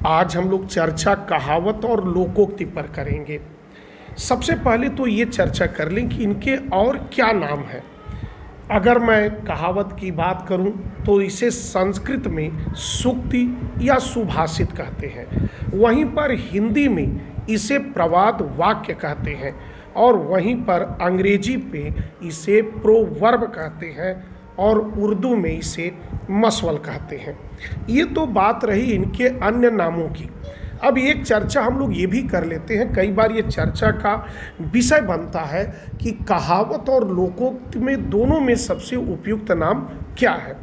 आज हम लोग चर्चा कहावत और लोकोक्ति पर करेंगे। सबसे पहले तो ये चर्चा कर लें कि इनके और क्या नाम हैं। अगर मैं कहावत की बात करूं तो इसे संस्कृत में सूक्ति या सुभाषित कहते हैं, वहीं पर हिंदी में इसे प्रवाद वाक्य कहते हैं और वहीं पर अंग्रेजी पे इसे प्रोवर्ब कहते हैं और उर्दू में इसे मसवल कहते हैं। ये तो बात रही इनके अन्य नामों की। अब एक चर्चा हम लोग ये भी कर लेते हैं, कई बार ये चर्चा का विषय बनता है कि कहावत और लोकोक्ति में दोनों में सबसे उपयुक्त नाम क्या है।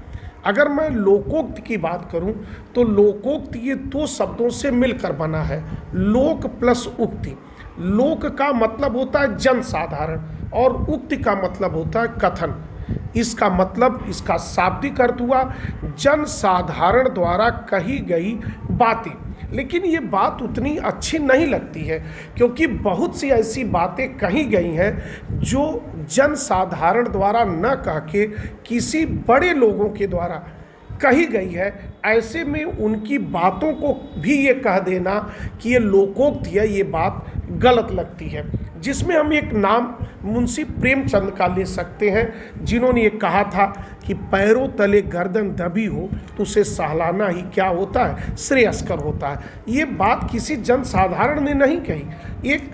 अगर मैं लोकोक्ति की बात करूं तो लोकोक्ति ये दो शब्दों से मिलकर बना है, लोक प्लस उक्ति। लोक का मतलब होता है जनसाधारण और उक्ति का मतलब होता है कथन। इसका मतलब, इसका शाब्दिक अर्थ हुआ जनसाधारण द्वारा कही गई बातें। लेकिन ये बात उतनी अच्छी नहीं लगती है, क्योंकि बहुत सी ऐसी बातें कही गई हैं जो जनसाधारण द्वारा न कह के किसी बड़े लोगों के द्वारा कही गई है। ऐसे में उनकी बातों को भी ये कह देना कि ये लोकोक्ति है, ये बात गलत लगती है। जिसमें हम एक नाम मुंशी प्रेमचंद का ले सकते हैं, जिन्होंने ये कहा था कि पैरों तले गर्दन दबी हो तो उसे सहलाना ही क्या होता है, श्रेयस्कर होता है। ये बात किसी जनसाधारण ने नहीं कही, एक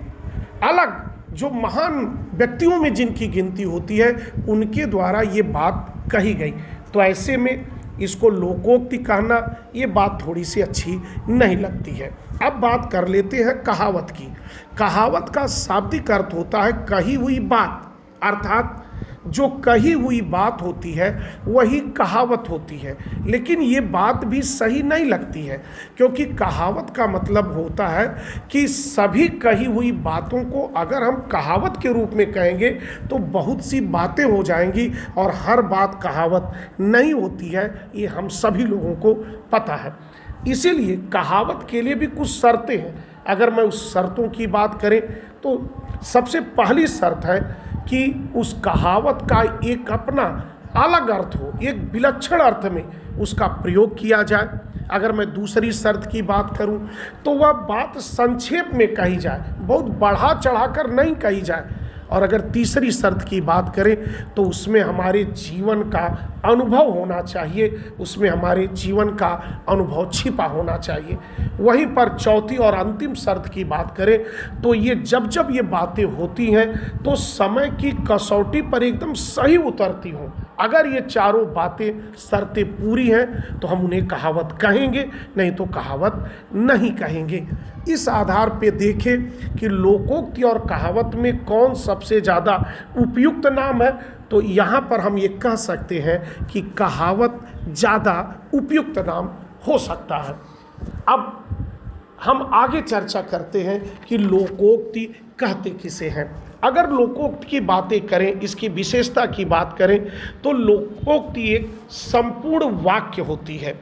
अलग जो महान व्यक्तियों में जिनकी गिनती होती है उनके द्वारा ये बात कही गई। तो ऐसे में इसको लोकोक्ति कहना ये बात थोड़ी सी अच्छी नहीं लगती है। अब बात कर लेते हैं कहावत की। कहावत का शाब्दिक अर्थ होता है कही हुई बात, अर्थात जो कही हुई बात होती है वही कहावत होती है। लेकिन ये बात भी सही नहीं लगती है, क्योंकि कहावत का मतलब होता है कि सभी कही हुई बातों को अगर हम कहावत के रूप में कहेंगे तो बहुत सी बातें हो जाएंगी और हर बात कहावत नहीं होती है, ये हम सभी लोगों को पता है। इसीलिए कहावत के लिए भी कुछ शर्तें हैं। अगर मैं उस शर्तों की बात करें तो सबसे पहली शर्त है कि उस कहावत का एक अपना अलग अर्थ हो, एक विलक्षण अर्थ में उसका प्रयोग किया जाए। अगर मैं दूसरी शर्त की बात करूं तो वह बात संक्षेप में कही जाए, बहुत बढ़ा चढ़ाकर नहीं कही जाए। और अगर तीसरी शर्त की बात करें तो उसमें हमारे जीवन का अनुभव होना चाहिए, उसमें हमारे जीवन का अनुभव छिपा होना चाहिए। वहीं पर चौथी और अंतिम शर्त की बात करें तो ये जब ये बातें होती हैं तो समय की कसौटी पर एकदम सही उतरती हों। अगर ये चारों बातें शर्तें पूरी हैं तो हम उन्हें कहावत कहेंगे, नहीं तो कहावत नहीं कहेंगे। इस आधार पे देखें कि लोकोक्ति और कहावत में कौन सबसे ज़्यादा उपयुक्त नाम है, तो यहाँ पर हम ये कह सकते हैं कि कहावत ज़्यादा उपयुक्त नाम हो सकता है। अब हम आगे चर्चा करते हैं कि लोकोक्ति कहते किसे हैं। अगर लोकोक्ति की बातें करें, इसकी विशेषता की बात करें तो लोकोक्ति एक संपूर्ण वाक्य होती है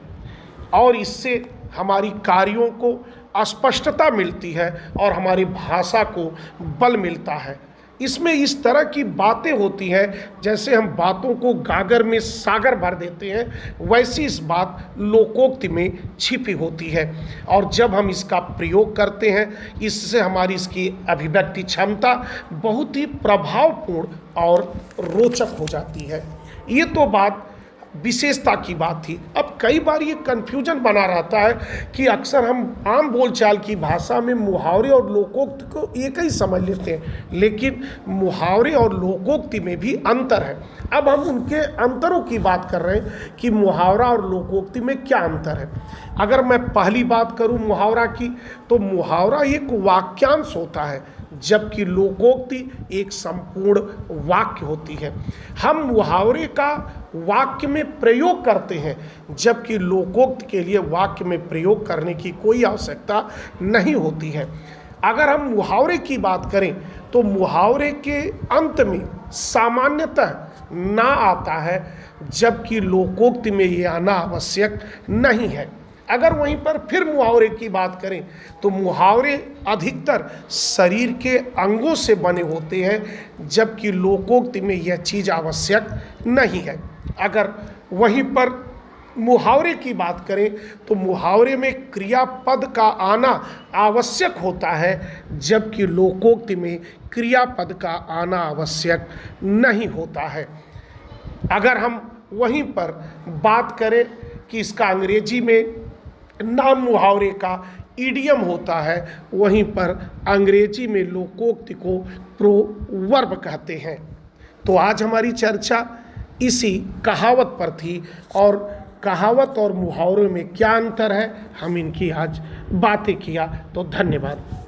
और इससे हमारी कार्यों को स्पष्टता मिलती है और हमारी भाषा को बल मिलता है। इसमें इस तरह की बातें होती हैं जैसे हम बातों को गागर में सागर भर देते हैं, वैसी इस बात लोकोक्ति में छिपी होती है। और जब हम इसका प्रयोग करते हैं इससे हमारी इसकी अभिव्यक्ति क्षमता बहुत ही प्रभावपूर्ण और रोचक हो जाती है। ये तो बात विशेषता की बात थी। अब कई बार ये कन्फ्यूजन बना रहता है कि अक्सर हम आम बोलचाल की भाषा में मुहावरे और लोकोक्ति को एक ही समझ लेते हैं, लेकिन मुहावरे और लोकोक्ति में भी अंतर है। अब हम उनके अंतरों की बात कर रहे हैं कि मुहावरा और लोकोक्ति में क्या अंतर है। अगर मैं पहली बात करूं मुहावरा की, तो मुहावरा एक वाक्यांश होता है जबकि लोकोक्ति एक संपूर्ण वाक्य होती है। हम मुहावरे का वाक्य में प्रयोग करते हैं जबकि लोकोक्ति के लिए वाक्य में प्रयोग करने की कोई आवश्यकता नहीं होती है। अगर हम मुहावरे की बात करें तो मुहावरे के अंत में सामान्यतः ना आता है, जबकि लोकोक्ति में ये आना आवश्यक नहीं है। अगर वहीं पर फिर मुहावरे की बात करें तो मुहावरे अधिकतर शरीर के अंगों से बने होते हैं, जबकि लोकोक्ति में यह चीज़ आवश्यक नहीं है। अगर वहीं पर मुहावरे की बात करें तो मुहावरे में क्रियापद का आना आवश्यक होता है, जबकि लोकोक्ति में क्रियापद का आना आवश्यक नहीं होता है। अगर हम वहीं पर बात करें कि इसका अंग्रेजी में नाम मुहावरे का इडियम होता है, वहीं पर अंग्रेजी में लोकोक्ति को प्रोवर्ब कहते हैं। तो आज हमारी चर्चा इसी कहावत पर थी, और कहावत और मुहावरे में क्या अंतर है हम इनकी आज बातें किया। तो धन्यवाद।